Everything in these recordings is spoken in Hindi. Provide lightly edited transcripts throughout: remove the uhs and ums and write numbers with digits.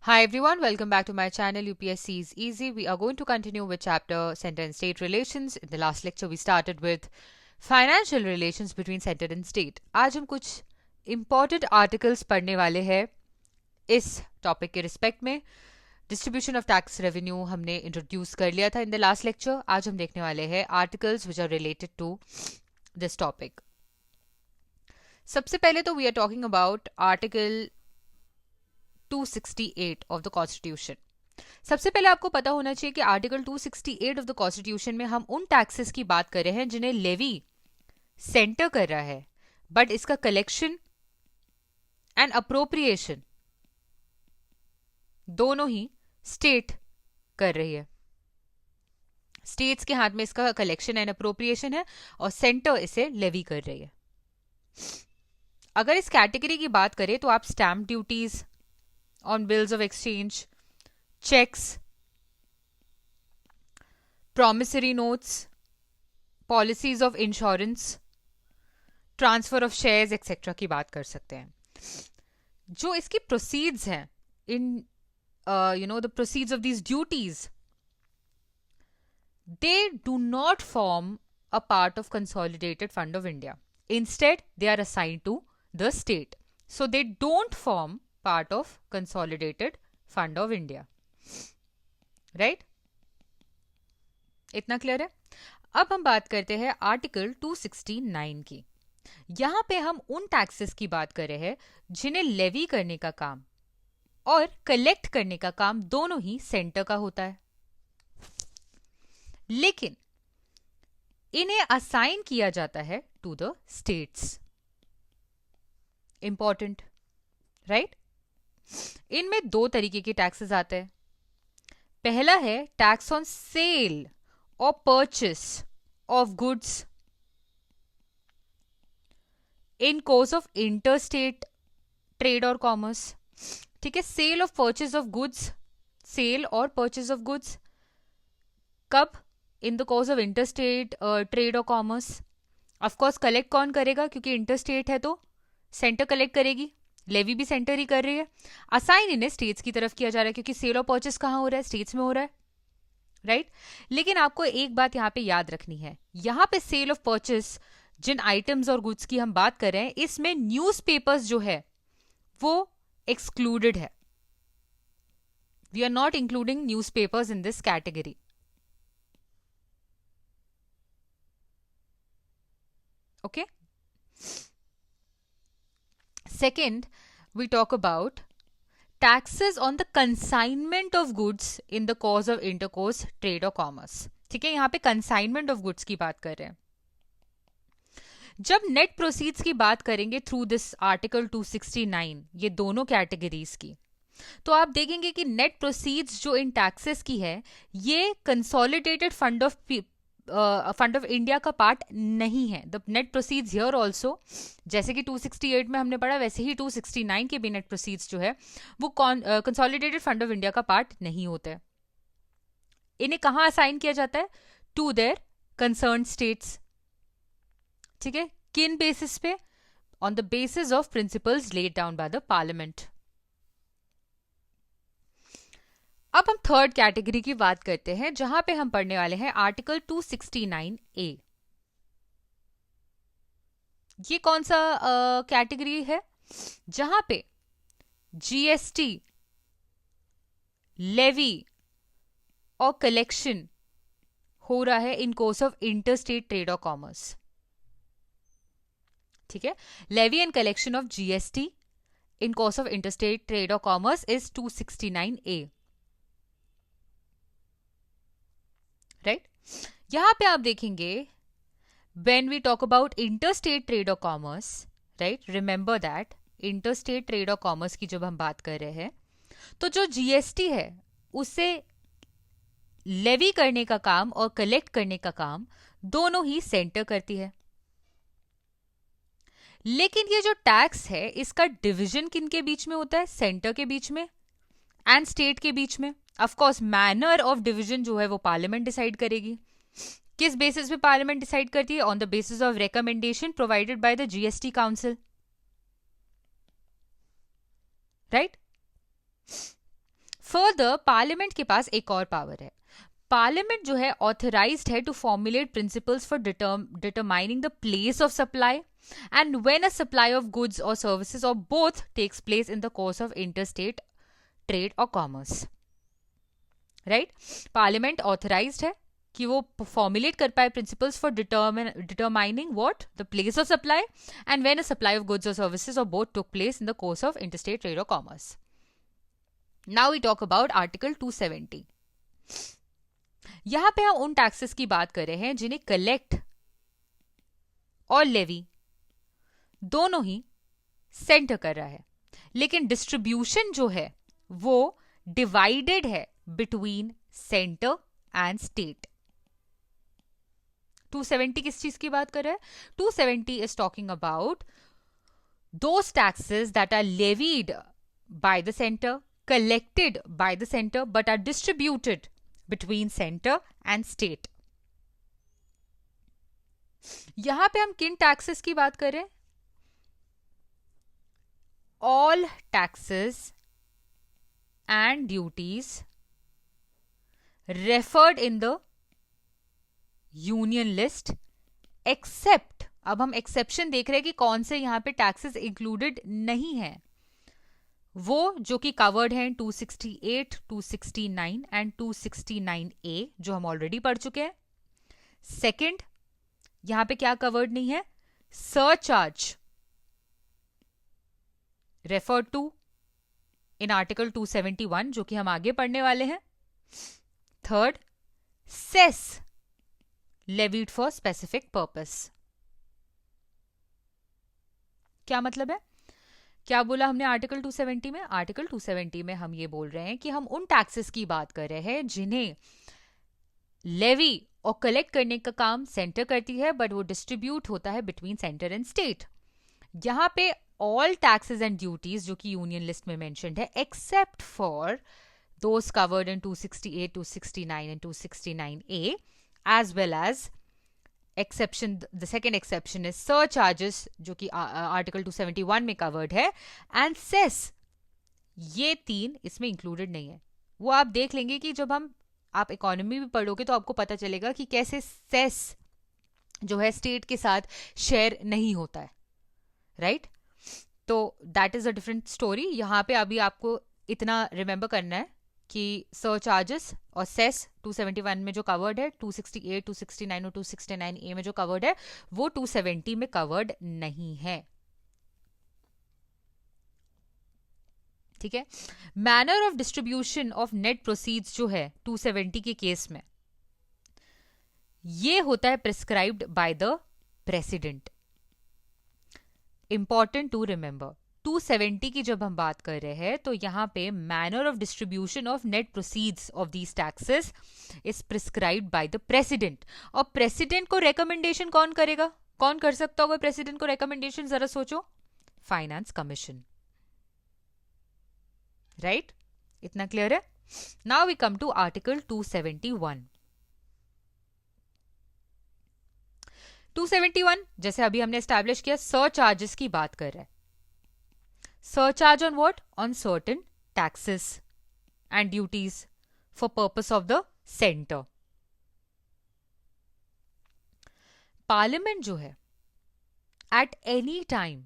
Hi everyone, welcome back to my channel UPSC is Easy. We are going to continue with chapter Center and State Relations. In the last lecture we started with financial relations between center and state. आज हम कुछ important articles पढ़ने वाले हैं इस टॉपिक के रिस्पेक्ट में. डिस्ट्रीब्यूशन ऑफ टैक्स रेवेन्यू हमने इंट्रोड्यूस कर लिया था इन द लास्ट लेक्चर. आज हम देखने वाले हैं articles which are related to this topic. सबसे पहले तो we are talking about article 268 of the constitution. सबसे पहले आपको पता होना चाहिए कि आर्टिकल 268 ऑफ द कॉन्स्टिट्यूशन में हम उन टैक्सेस की बात कर रहे हैं जिन्हें लेवी सेंटर कर रहा है, बट इसका कलेक्शन एंड अप्रोप्रिएशन दोनों ही स्टेट कर रही है. स्टेट्स के हाथ में इसका कलेक्शन एंड अप्रोप्रिएशन है और सेंटर इसे लेवी कर रही है. अगर इस कैटेगरी की बात करें तो आप stamp duties on bills of exchange, checks, promissory notes, policies of insurance, transfer of shares etc. की बात कर सकते हैं. जो इसकी proceeds हैं in the proceeds of these duties, they do not form a part of Consolidated Fund of India. Instead, they are assigned to the state. So they don't form part of Consolidated Fund of India. Right? इतना क्लियर है. अब हम बात करते हैं आर्टिकल 269 की. यहां पे हम उन टैक्सेस की बात कर रहे हैं जिन्हें लेवी करने का काम और कलेक्ट करने का काम दोनों ही सेंटर का होता है, लेकिन इन्हें असाइन किया जाता है to the states. Important, right? इनमें दो तरीके के टैक्सेस आते हैं. पहला है टैक्स ऑन सेल और purchase of goods in course of interstate trade और कॉमर्स. ठीक है, sale of purchase of goods, sale और परचेस ऑफ गुड्स कब? In the course of interstate trade और कॉमर्स. ऑफकोर्स कलेक्ट कौन करेगा? क्योंकि इंटरस्टेट है तो सेंटर कलेक्ट करेगी, लेवी भी सेंटर ही कर रही है. असाइन इन्हें स्टेट्स की तरफ किया जा रहा है क्योंकि सेल और परचेस कहां हो रहा है? स्टेट्स में हो रहा है, राइट? लेकिन आपको एक बात यहां पे याद रखनी है. यहां पे सेल ऑफ परचेस जिन आइटम्स और गुड्स की हम बात कर रहे हैं, इसमें न्यूज़पेपर्स जो है वो एक्सक्लूडेड है. We are not including newspapers in this category. Okay. Second, we talk about taxes on the consignment of goods in the course of intercourse trade or commerce. ठीक है, यहाँ पे consignment of goods की बात कर रहे हैं. जब नेट प्रोसीड्स की बात करेंगे थ्रू दिस आर्टिकल 269, ये दोनों कैटेगरीज की, तो आप देखेंगे कि नेट प्रोसीड्स जो इन टैक्सेस की है ये कंसोलिडेटेड फंड ऑफ इंडिया का पार्ट नहीं है. The net proceeds here also, जैसे कि 268 में हमने पढ़ा वैसे ही 269 के भी नेट प्रोसीड्स जो है वो कंसोलिडेटेड फंड ऑफ इंडिया का पार्ट नहीं होते हैं. इन्हें कहाँ असाइन किया जाता है? To their concern states. ठीक है, किन बेसिस पे? On the basis of principles laid down by the parliament. अब हम थर्ड कैटेगरी की बात करते हैं जहां पे हम पढ़ने वाले हैं आर्टिकल 269A. ये कौन सा कैटेगरी है? जहां पे जीएसटी, लेवी और कलेक्शन हो रहा है in course of interstate trade और कॉमर्स. ठीक है, levy and collection of GST in course of interstate trade और कॉमर्स इज 269A. राइट? यहां पे आप देखेंगे when we talk about interstate trade or commerce, right, remember that interstate trade or commerce की जब हम बात कर रहे हैं तो जो जीएसटी है उसे लेवी करने का काम और कलेक्ट करने का काम दोनों ही सेंटर करती है. लेकिन ये जो टैक्स है इसका डिवीजन किन के बीच में होता है? सेंटर के बीच में एंड स्टेट के बीच में. Of course manner of division जो है वो पार्लियामेंट डिसाइड करेगी. किस बेसिस पे पार्लियामेंट डिसाइड करती है? On the basis of recommendation provided by the GST council. Right? Further parliament के पास एक और पावर है. पार्लियामेंट जो है ऑथराइज्ड है to formulate principles for determining the place of supply and when a supply of goods or services or both takes place in the course of interstate trade or commerce. Right? Parliament authorized है कि वो formulate कर पाए principles for determining what? The place of supply and when a supply of goods or services or both took place in the course of interstate trade or commerce. Now we talk about Article 270. यहाँ पे हम उन टैक्सेस की बात कर रहे हैं जिन्हें कलेक्ट और लेवी दोनों ही सेंटर कर रहा है, लेकिन डिस्ट्रीब्यूशन जो है वो डिवाइडेड है बिटवीन सेंटर एंड स्टेट. 270 किस चीज की बात कर रहा है? 270 is talking about those taxes that are levied by the centre, collected by the center but are distributed between center and state. यहां पे हम किन टैक्सेस की बात कर रहे हैं? All taxes and duties referred in the union list except, अब हम एक्सेप्शन देख रहे हैं कि कौन से यहां पे टैक्सेस इंक्लूडेड नहीं है, वो जो कि कवर्ड हैं 268, 269 एंड 269A जो हम ऑलरेडी पढ़ चुके हैं. सेकंड, यहां पे क्या कवर्ड नहीं है? Surcharge referred to in article 271 जो कि हम आगे पढ़ने वाले हैं. Third, cess levied for specific purpose. क्या मतलब है? क्या बोला हमने आर्टिकल 270 में? आर्टिकल 270 में हम ये बोल रहे हैं कि हम उन टैक्सेस की बात कर रहे हैं जिन्हें लेवी और कलेक्ट करने का काम सेंटर करती है बट वो डिस्ट्रीब्यूट होता है बिटवीन सेंटर एंड स्टेट. यहां पे ऑल टैक्सेस एंड ड्यूटीज जो कि यूनियन लिस्ट में मेंशन्ड है except for those covered in 268, 269 and 269A as well as exception, the second exception is surcharges जो कि आर्टिकल 271 में कवर्ड है, एंड सेस. ये तीन इसमें इंक्लूडेड नहीं है. वो आप देख लेंगे कि जब आप इकोनॉमी भी पढ़ोगे तो आपको पता चलेगा कि कैसे सेस जो है स्टेट के साथ शेयर नहीं होता है. राइट? तो that is a different story. यहाँ पे अभी आपको इतना रिमेंबर करना है कि सरचार्जेस और सेस 271 में जो कवर्ड है, 268, 269 और 269A में जो कवर्ड है वो 270 में कवर्ड नहीं है. ठीक है? Manner of distribution of net proceeds जो है 270 के केस में ये होता है prescribed by the president. Important to remember, 270 की जब हम बात कर रहे हैं तो यहां पे manner of distribution of net proceeds of these taxes is prescribed by the president. और प्रेसिडेंट को रिकमेंडेशन कौन करेगा? कौन कर सकता होगा प्रेसिडेंट को रिकमेंडेशन? जरा सोचो. Finance commission. राइट? इतना क्लियर है? Now we come to article 271. 271 जैसे अभी हमने एस्टैब्लिश किया, सरचार्जेस की बात कर रहा है. Surcharge on what? On certain taxes and duties for purpose of the center. Parliament जो है at any time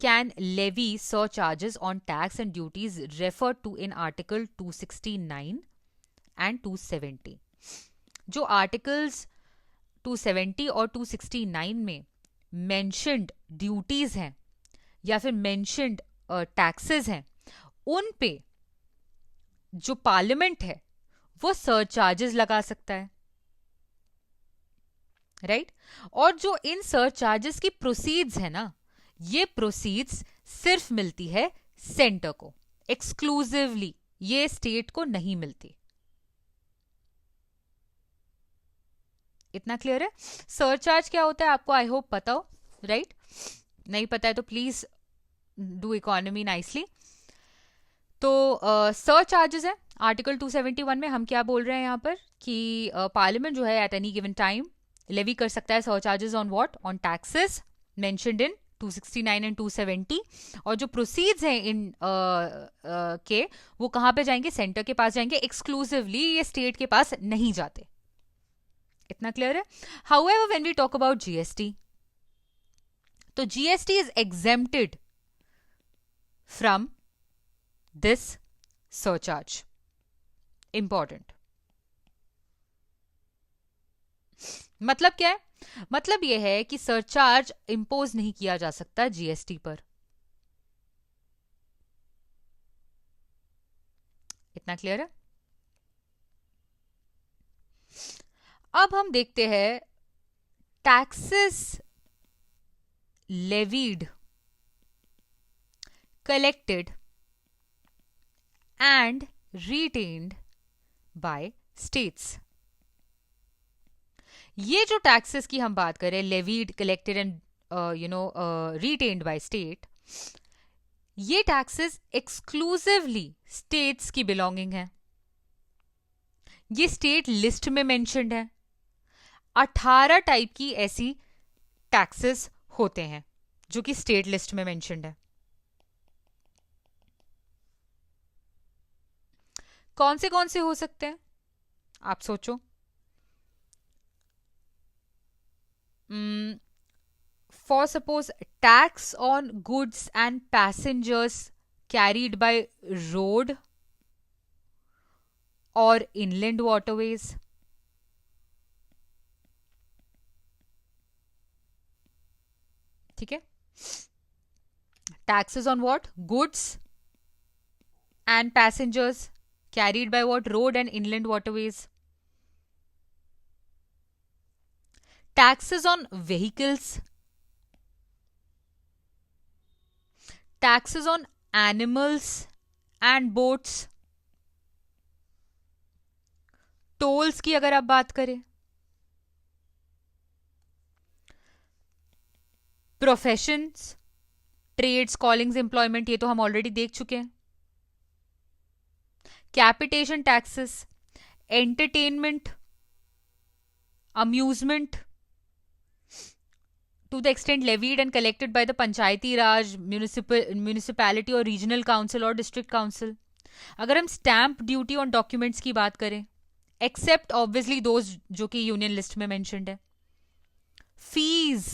can levy surcharges on tax and duties referred to in Article 269 and 270. जो आर्टिकल्स 270 और 269 में mentioned duties हैं या फिर मेंशन्ड टैक्सेस हैं, उन पे जो पार्लियामेंट है वो सरचार्जेस लगा सकता है. राइट? और जो इन सरचार्जेस की प्रोसीड्स है ना, ये प्रोसीड्स सिर्फ मिलती है सेंटर को, एक्सक्लूसिवली. ये स्टेट को नहीं मिलती. इतना क्लियर है? सरचार्ज क्या होता है आपको आई होप पता हो. राइट? नहीं पता है तो प्लीज डू इकोनॉमी नाइसली. तो सरचार्जेस है आर्टिकल 271 में. हम क्या बोल रहे हैं यहाँ पर कि पार्लियामेंट जो है at any given time levy कर सकता है surcharges on what? On taxes mentioned in 269 and 270, और जो प्रोसीड्स हैं इन के, वो कहाँ पे जाएंगे? सेंटर के पास जाएंगे एक्सक्लूसिवली, ये स्टेट के पास नहीं जाते। इतना क्लियर है? However when we talk about GST, तो GST is exempted from this surcharge. Important. मतलब क्या है? मतलब यह है कि सरचार्ज इंपोज नहीं किया जा सकता जीएसटी पर। इतना क्लियर है? अब हम देखते हैं taxes levied, collected and retained by states. ये जो टैक्सेस की हम बात करें, levied, collected and retained by state, ये टैक्सेस एक्सक्लूसिवली स्टेट्स की बिलोंगिंग है। ये स्टेट लिस्ट में मेंशन्ड है। 18 टाइप की ऐसी टैक्सेस होते हैं जो कि स्टेट लिस्ट में मेंशन्ड है। कौन से हो सकते हैं? आप सोचो। For suppose tax on goods and passengers carried by road or inland waterways. ठीक है? Taxes on what? Goods and passengers carried by what? Road and inland waterways. Taxes on vehicles. Taxes on animals and boats. Tolls की अगर आप बात करें, प्रोफेशंस, ट्रेड्स, कॉलिंग्स, एम्प्लॉयमेंट, ये तो हम ऑलरेडी देख चुके हैं। Capitation taxes, entertainment, amusement, to the extent levied and collected by the Panchayati Raj, municipality or regional council or district council. अगर हम स्टैम्प ड्यूटी ऑन डॉक्यूमेंट्स की बात करें, एक्सेप्ट ऑब्वियसली दोज जो कि यूनियन लिस्ट में मेंशन्ड है, fees,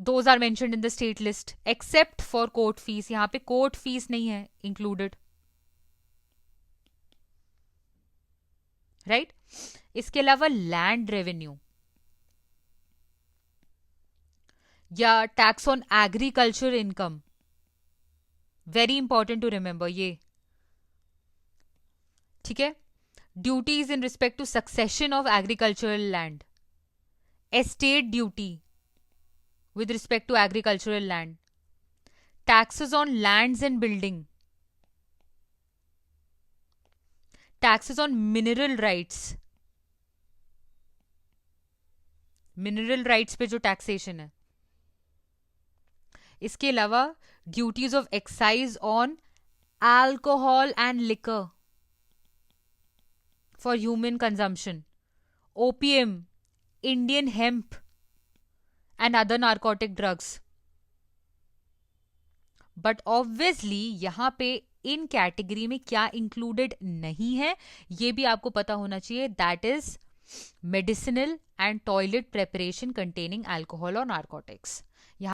those are mentioned in the state list except for court fees. यहां पे कोर्ट फीस नहीं है इंक्लूडेड, राइट? इसके अलावा लैंड रेवेन्यू या tax on agriculture income, very important to remember ये। ठीक है? Duties in respect to succession of agricultural land, estate duty with respect to agricultural land, taxes on lands and building, taxes on mineral rights, mineral rights पे जो taxation है। इसके अलावा duties of excise on alcohol and liquor for human consumption, opium, Indian hemp and other narcotic drugs. But obviously यहां पे इन कैटेगरी में क्या इंक्लूडेड नहीं है ये भी आपको पता होना चाहिए, that is medicinal and toilet preparation containing alcohol और नार्कोटिक्स।